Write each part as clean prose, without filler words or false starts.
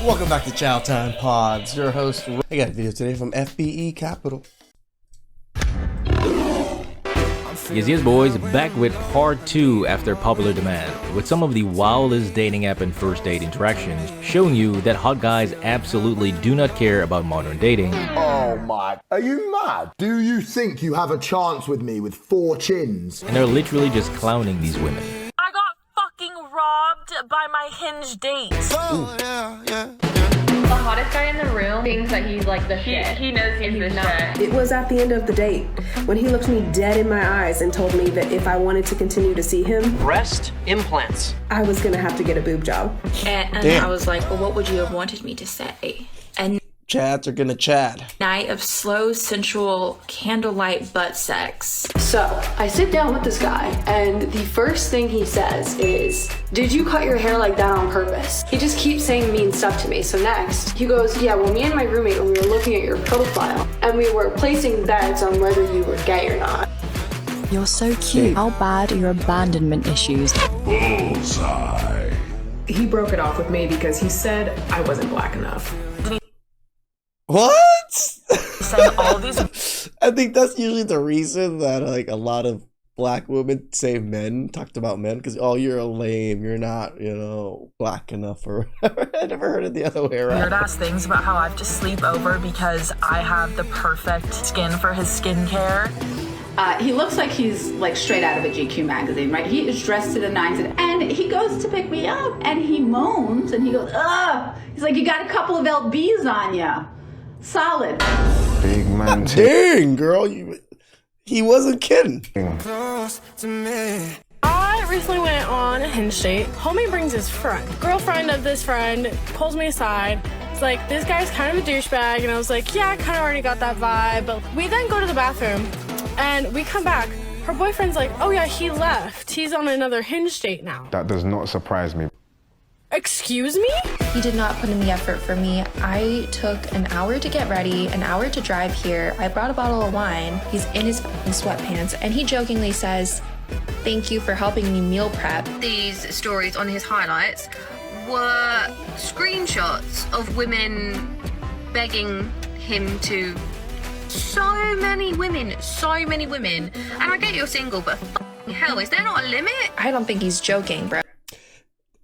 Welcome back to CHOWTIME Pods. Your host, I got a video today from FBECapital. Yes, boys, back with part 2 after popular demand, with some of the wildest dating app and first date interactions, showing you that hot guys absolutely do not care about modern dating. Oh my, are you mad? Do you think you have a chance with me with 4 chins? And they're literally just clowning these women. I got fucking robbed by my Hinge date. Oh, yeah. The hottest guy in the room thinks that he's like the shit. He knows he's the shit. It was at the end of the date when he looked me dead in my eyes and told me that if I wanted to continue to see him, breast implants, I was gonna have to get a boob job. And I was like, well, what would you have wanted me to say? And Chads are gonna chat. night of slow, sensual, candlelight butt sex. So I sit down with this guy, and the first thing he says is, "Did you cut your hair like that on purpose?" He just keeps saying mean stuff to me. So next, he goes, "Yeah, well, me and my roommate, when we were looking at your profile, and we were placing bets on whether you were gay or not." You're so cute. How bad are your abandonment issues? Bullseye. He broke it off with me because he said I wasn't black enough. What? Saying all these. I think that's usually the reason that like a lot of black women say men talked about men because you're a lame, you're not black enough or whatever. I never heard it the other way around. Weird ass things about how I have to sleep over because I have the perfect skin for his skincare. He looks like he's like straight out of a GQ magazine, right? He is dressed to the nines, and he goes to pick me up, and he moans, and he goes, "Ugh!" He's like, "You got a couple of LBs on ya." Solid. Big man. Dang, girl, he wasn't kidding. I recently went on a Hinge date. Homie brings his friend. Girlfriend of this friend pulls me aside. It's like, this guy's kind of a douchebag. And I was like, yeah, I kind of already got that vibe. But we then go to the bathroom and we come back. Her boyfriend's like, oh yeah, he left. He's on another Hinge date now. That does not surprise me. Excuse me? He did not put in the effort for me. I took an hour to get ready, an hour to drive here. I brought a bottle of wine. He's in his sweatpants, and he jokingly says, "Thank you for helping me meal prep." These stories on his highlights were screenshots of women begging him to. So many women. And I get you're single, but hell, is there not a limit? I don't think he's joking, bro.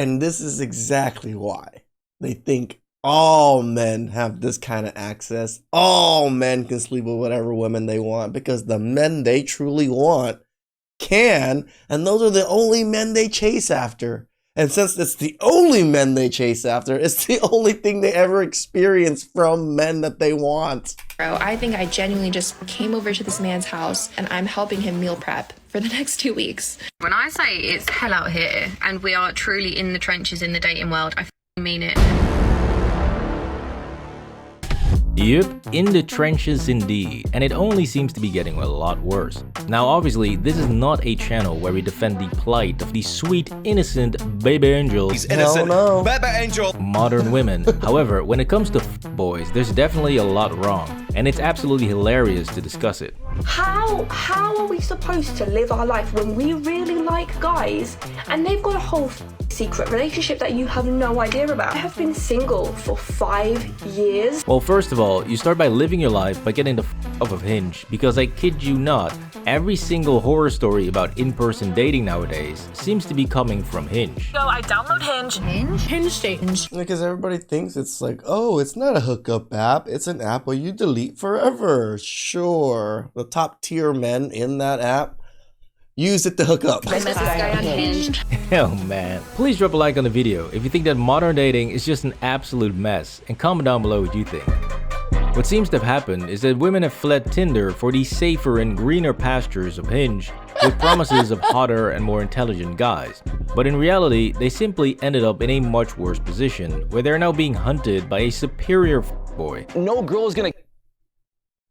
And this is exactly why they think all men have this kind of access. All men can sleep with whatever women they want because the men they truly want can, and those are the only men they chase after. And since it's the only men they chase after, it's the only thing they ever experience from men that they want. Bro, I think I genuinely just came over to this man's house and I'm helping him meal prep for the next 2 weeks. When I say it's hell out here and we are truly in the trenches in the dating world, I mean it. Yep, in the trenches indeed, and it only seems to be getting a lot worse. Now obviously, this is not a channel where we defend the plight of these sweet, innocent baby angels. He's innocent, baby angel. Modern women. However, when it comes to boys, there's definitely a lot wrong, and it's absolutely hilarious to discuss it. How are we supposed to live our life when we really like guys and they've got a whole secret relationship that you have no idea about? I have been single for 5 years. Well, first of all, you start by living your life by getting the off of Hinge, because I kid you not, every single horror story about in-person dating nowadays seems to be coming from Hinge. So I download Hinge. Hinge date. Because everybody thinks it's like, oh, it's not a hookup app. It's an app where you delete forever. Sure. The top tier men in that app use it to hook up. I met this guy on Hinge. Oh man. Please drop a like on the video if you think that modern dating is just an absolute mess, and comment down below what you think. What seems to have happened is that women have fled Tinder for the safer and greener pastures of Hinge with promises of hotter and more intelligent guys. But in reality, they simply ended up in a much worse position where they're now being hunted by a superior boy. No girl is gonna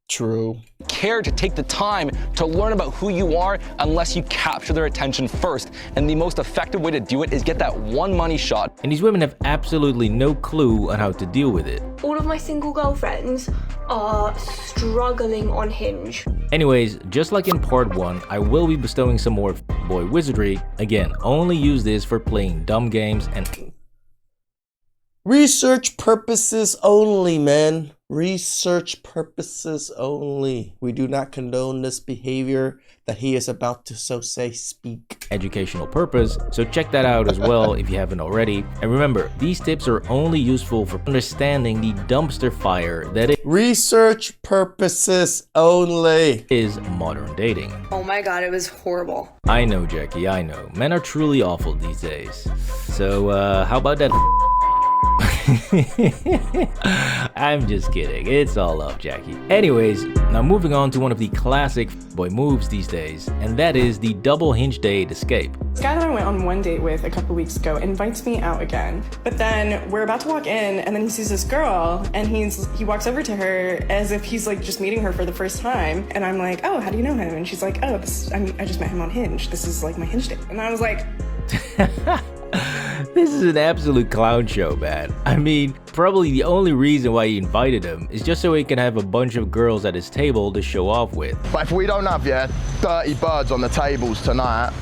True. care to take the time to learn about who you are unless you capture their attention first. And the most effective way to do it is get that one money shot. And these women have absolutely no clue on how to deal with it. All of my single girlfriends are struggling on Hinge. Anyways, just like in part 1, I will be bestowing some more boy wizardry. Again, only use this for playing dumb games and... Research purposes only, man. Research purposes only. We do not condone this behavior that he is about to so say speak. Educational purpose, so check that out as well if you haven't already. And remember, these tips are only useful for understanding the dumpster fire that it research purposes only is modern dating. Oh my god, it was horrible. I know, Jackie, I know. Men are truly awful these days. So, how about that? I'm just kidding, it's all love, Jackie. Anyways, now moving on to one of the classic boy moves these days, and that is the double Hinge date escape. This guy that I went on one date with a couple weeks ago invites me out again, but then we're about to walk in and then he sees this girl and he walks over to her as if he's like just meeting her for the first time, and I'm like, oh, how do you know him? And she's like, oh, I just met him on Hinge. This is like my Hinge date. And I was like, this is an absolute clown show, man. I mean, probably the only reason why he invited him is just so he can have a bunch of girls at his table to show off with. But if we don't have, 30 birds on the tables tonight,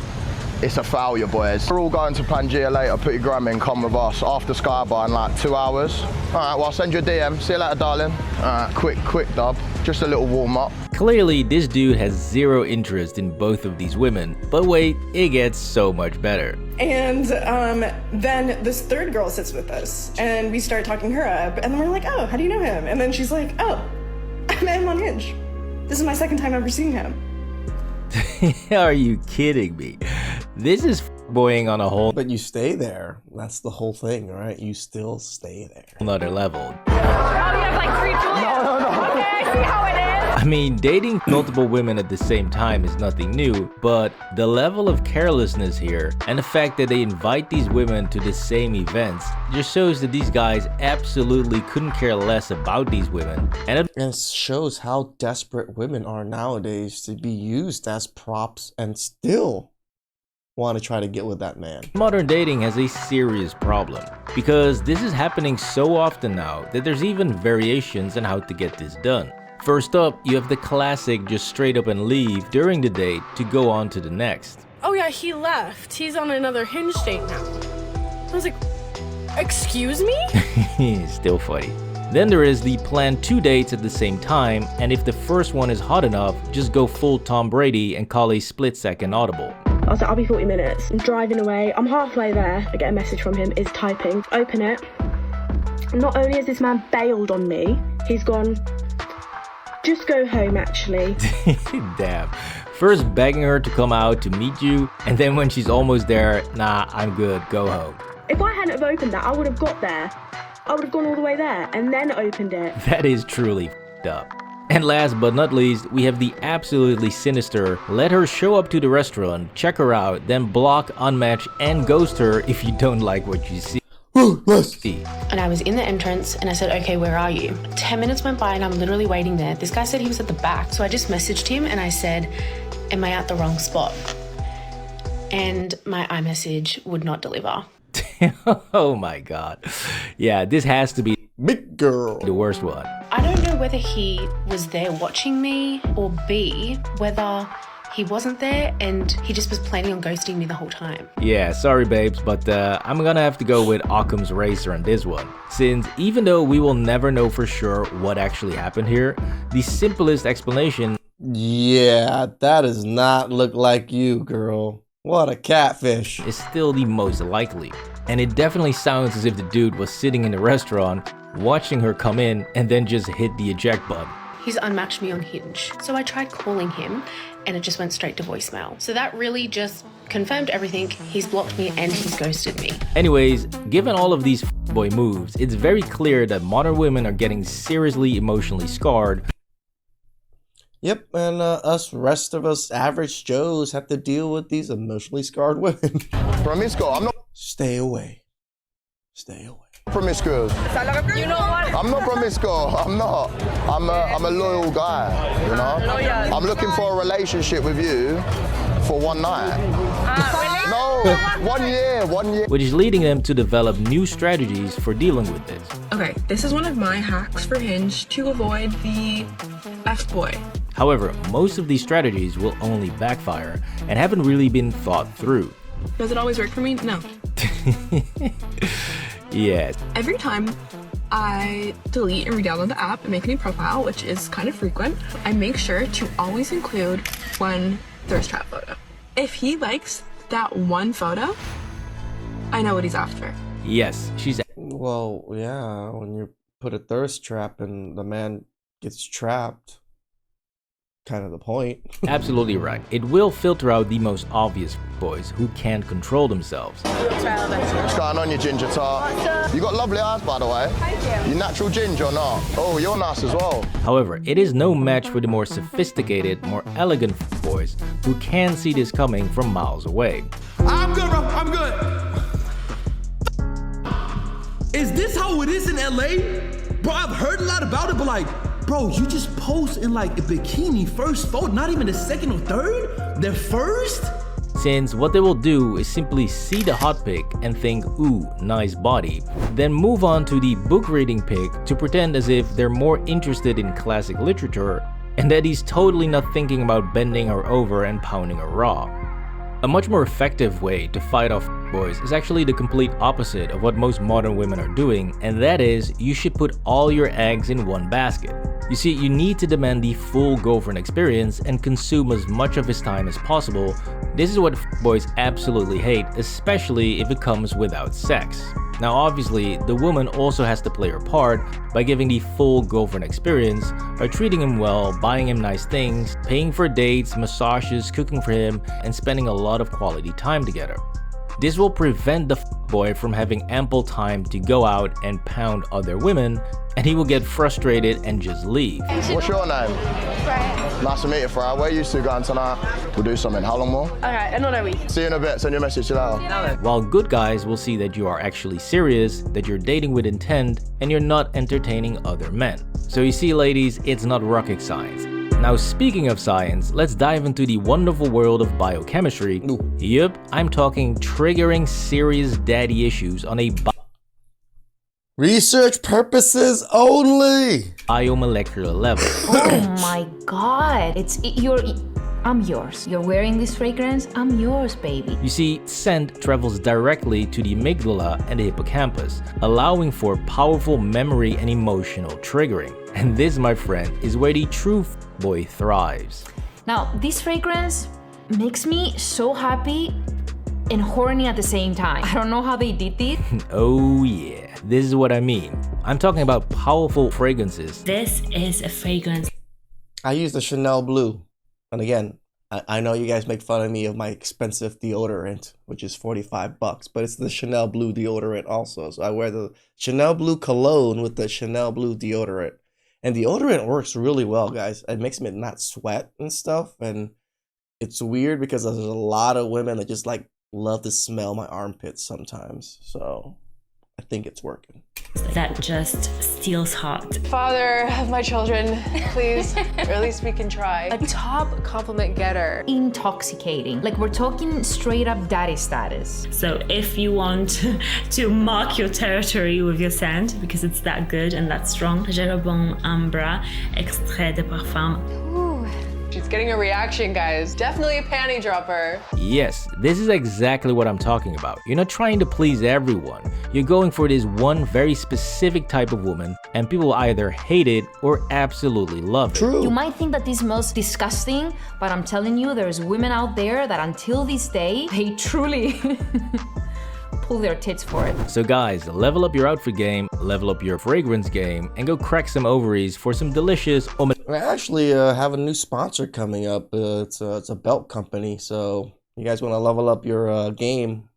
it's a failure, boys. We're all going to Pangea later. Put your gram in, come with us after Skybar in like 2 hours. All right, well, I'll send you a DM. See you later, darling. All right, quick dub. Just a little warm up. Clearly, this dude has zero interest in both of these women. But wait, it gets so much better. and then this third girl sits with us and we start talking her up, and then we're like, oh, how do you know him? And then she's like, oh, I met him on Hinge. This is my second time ever seeing him. Are you kidding me? This is boying on a whole. But you stay there. That's the whole thing, right? You still stay there. Another level. Oh, you have like 3 Juliet. No. Okay, I see how it is. I mean, dating multiple women at the same time is nothing new, but the level of carelessness here and the fact that they invite these women to the same events just shows that these guys absolutely couldn't care less about these women. And it shows how desperate women are nowadays to be used as props and still want to try to get with that man. Modern dating has a serious problem because this is happening so often now that there's even variations on how to get this done. First up, you have the classic just straight up and leave during the date to go on to the next. Oh yeah, he left. He's on another Hinge date now. I was like, excuse me? Still funny. Then there is the plan 2 dates at the same time, and if the first one is hot enough, just go full Tom Brady and call a split-second audible. I was like, I'll be 40 minutes. I'm driving away. I'm halfway there. I get a message from him. Is typing. Open it. Not only has this man bailed on me, he's gone, just go home, actually. Damn. First begging her to come out to meet you, and then when she's almost there, nah, I'm good, go home. If I hadn't have opened that, I would have got there. I would have gone all the way there and then opened it. That is truly f***ed up. And last but not least, we have the absolutely sinister, let her show up to the restaurant, check her out, then block, unmatch, and ghost her if you don't like what you see. And I was in the entrance and I said, okay, where are you? 10 minutes went by and I'm literally waiting there. This guy said he was at the back. So I just messaged him and I said, am I at the wrong spot? And my iMessage would not deliver. Oh my god. Yeah, this has to be big girl, the worst one. I don't know whether he was there watching me or B, whether he wasn't there and he just was planning on ghosting me the whole time. Yeah, sorry babes, but I'm gonna have to go with Occam's Razor on this one. Since even though we will never know for sure what actually happened here, the simplest explanation— yeah, that does not look like you, girl. What a catfish. —is still the most likely. And it definitely sounds as if the dude was sitting in the restaurant, watching her come in, and then just hit the eject button. He's unmatched me on Hinge. So I tried calling him and it just went straight to voicemail. So that really just confirmed everything. He's blocked me and he's ghosted me. Anyways, given all of these boy moves, it's very clear that modern women are getting seriously emotionally scarred. Yep, and rest of us average Joes have to deal with these emotionally scarred women. Promiscuous, I'm not. Stay away. Stay away. Promiscuous. You know what? I'm not promiscuous. I'm not. I'm a loyal guy. You know. Loyal. I'm looking for a relationship with you for one night. Really? No, 1 year. 1 year. Which is leading them to develop new strategies for dealing with this. Okay, this is one of my hacks for Hinge to avoid the F-boy. However, most of these strategies will only backfire and haven't really been thought through. Does it always work for me? No. Yes. Every time I delete and re-download the app and make a new profile, which is kind of frequent, I make sure to always include one thirst trap photo. If he likes that one photo, I know what he's after. Yes, she's... Well, yeah, when you put a thirst trap and the man gets trapped, kind of the point. absolutely right. It will filter out the most obvious boys who can't control themselves. What's going on, you ginger tart? You got lovely eyes, by the way. Thank you. You natural ginger or not? Oh, you're nice as well. However, it is no match for the more sophisticated, more elegant boys who can see this coming from miles away. I'm good, bro. I'm good. Is this how it is in LA? Bro, I've heard a lot about it, but like, bro, you just post in like a bikini first photo, not even a second or third? They're first? Since what they will do is simply see the hot pic and think, ooh, nice body, then move on to the book reading pic to pretend as if they're more interested in classic literature and that he's totally not thinking about bending her over and pounding her raw. A much more effective way to fight off boys is actually the complete opposite of what most modern women are doing, and that is, you should put all your eggs in one basket. You see, you need to demand the full girlfriend experience and consume as much of his time as possible. This is what boys absolutely hate, especially if it comes without sex. Now obviously, the woman also has to play her part by giving the full girlfriend experience, by treating him well, buying him nice things, paying for dates, massages, cooking for him, and spending a lot of quality time together. This will prevent the boy from having ample time to go out and pound other women, and he will get frustrated and just leave. What's your name? Freya. Nice to meet you, Freya. Where are you two going tonight? We'll do something. How long more? Okay, another week. See you in a bit. Send you a message later. While good guys will see that you are actually serious, that you're dating with intent, and you're not entertaining other men. So you see, ladies, it's not rocket science. Now speaking of science, let's dive into the wonderful world of biochemistry. Yup, I'm talking triggering serious daddy issues on a research purposes only. Biomolecular level. Oh my god, I'm yours. You're wearing this fragrance, I'm yours, baby. You see, scent travels directly to the amygdala and the hippocampus, allowing for powerful memory and emotional triggering. And this, my friend, is where the true boy thrives. Now, this fragrance makes me so happy and horny at the same time. I don't know how they did this. Oh yeah, this is what I mean. I'm talking about powerful fragrances. This is a fragrance. I use the Chanel Blue. And again, I know you guys make fun of me of my expensive deodorant, which is $45, but it's the Chanel Blue deodorant also. So I wear the Chanel Blue cologne with the Chanel Blue deodorant. And deodorant works really well, guys. It makes me not sweat and stuff. And it's weird because there's a lot of women that just like love to smell my armpits sometimes. So I think it's working. That just steals heart. Father of my children, please, or at least we can try. A top compliment getter. Intoxicating. Like we're talking straight up daddy status. So if you want to mark your territory with your scent, because it's that good and that strong, Jeroboam Ambra, extrait de parfum. She's getting a reaction, guys. Definitely a panty dropper. Yes, this is exactly what I'm talking about. You're not trying to please everyone. You're going for this one very specific type of woman, and people either hate it or absolutely love it. True. You might think that this smells disgusting, but I'm telling you, there's women out there that until this day, they truly pull their tits for it. So guys, level up your outfit game, level up your fragrance game, and go crack some ovaries for some delicious... I actually have a new sponsor coming up. It's a belt company, so you guys want to level up your game,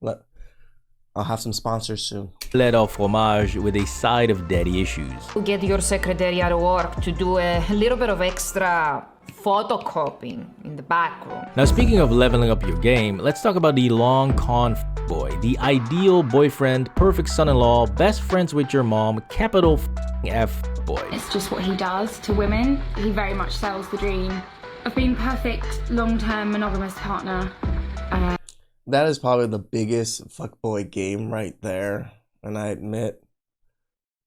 I'll have some sponsors soon. Let off fromage with a side of daddy issues. Get your secretary at work to do a little bit of extra photocopying in the back room. Now speaking of leveling up your game, let's talk about the long con boy, the ideal boyfriend, perfect son-in-law, best friends with your mom, capital F boy. It's just what he does to women. He very much sells the dream of being perfect, long-term, monogamous partner. That is probably the biggest fuckboy game right there, and I admit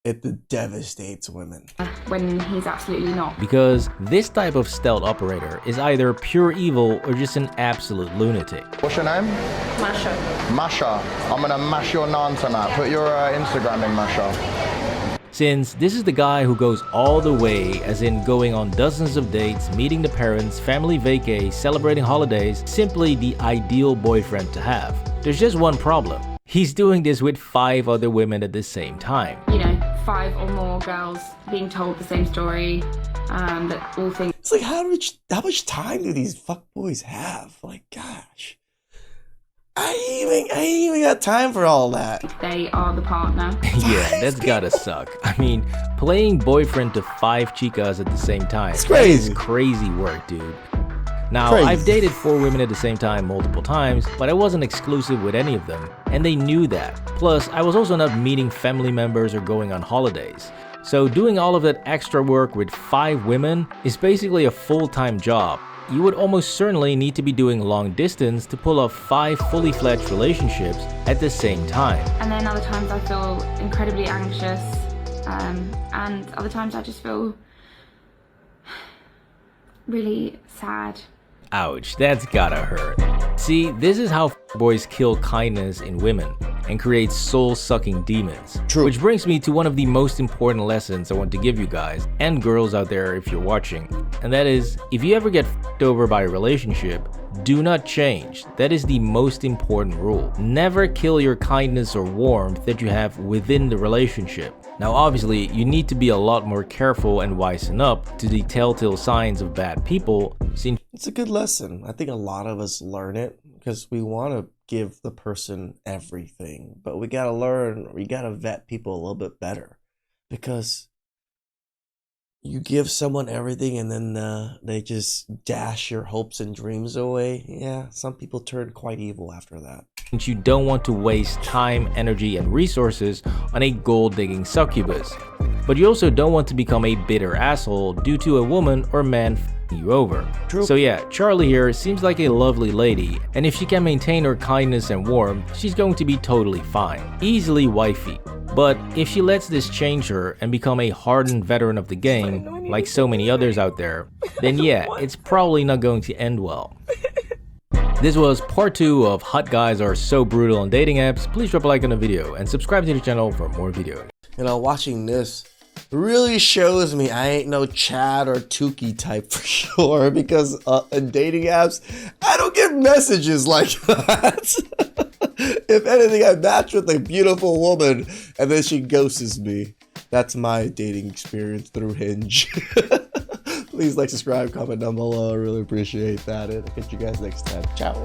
It devastates women. When he's absolutely not. Because this type of stealth operator is either pure evil or just an absolute lunatic. What's your name? Masha. Masha. I'm gonna mash your naan tonight. Put your Instagram in, Masha. Since this is the guy who goes all the way, as in going on dozens of dates, meeting the parents, family vacay, celebrating holidays, simply the ideal boyfriend to have. There's just one problem. He's doing this with 5 other women at the same time. You know, 5 or more girls being told the same story, that all think. It's like, how much time do these fuckboys have? Like, gosh. I ain't even got time for all that. They are the partner. Yeah, that's gotta suck. I mean, playing boyfriend to 5 chicas at the same time. It's crazy. That is crazy work, dude. Now, Crazy. I've dated 4 women at the same time multiple times, but I wasn't exclusive with any of them, and they knew that. Plus, I was also not meeting family members or going on holidays. So doing all of that extra work with 5 women is basically a full-time job. You would almost certainly need to be doing long distance to pull off 5 fully fledged relationships at the same time. And then other times I feel incredibly anxious, and other times I just feel really sad. Ouch, that's gotta hurt. See, this is how boys kill kindness in women and create soul-sucking demons. True. Which brings me to one of the most important lessons I want to give you guys, and girls out there if you're watching. And that is, if you ever get f***ed over by a relationship, do not change. That is the most important rule. Never kill your kindness or warmth that you have within the relationship. Now obviously, you need to be a lot more careful and wisen up to the telltale signs of bad people. It's a good lesson. I think a lot of us learn it because we want to give the person everything, but we gotta learn, we gotta vet people a little bit better, because you give someone everything and then they just dash your hopes and dreams away. Yeah, some people turn quite evil after that. Since you don't want to waste time, energy, and resources on a gold-digging succubus. But you also don't want to become a bitter asshole due to a woman or man f***ing you over. True. So yeah, Charlie here seems like a lovely lady, and if she can maintain her kindness and warmth, she's going to be totally fine. Easily wifey. But if she lets this change her and become a hardened veteran of the game, like so many others out there, then yeah, it's probably not going to end well. This was part 2 of Hot Guys Are So Brutal on Dating Apps. Please drop a like on the video and subscribe to the channel for more videos. You know, watching this really shows me I ain't no Chad or Tukey type for sure, because in dating apps, I don't get messages like that. If anything, I match with a beautiful woman and then she ghosts me. That's my dating experience through Hinge. Please like, subscribe, comment down below. I really appreciate that. And I'll catch you guys next time. Ciao.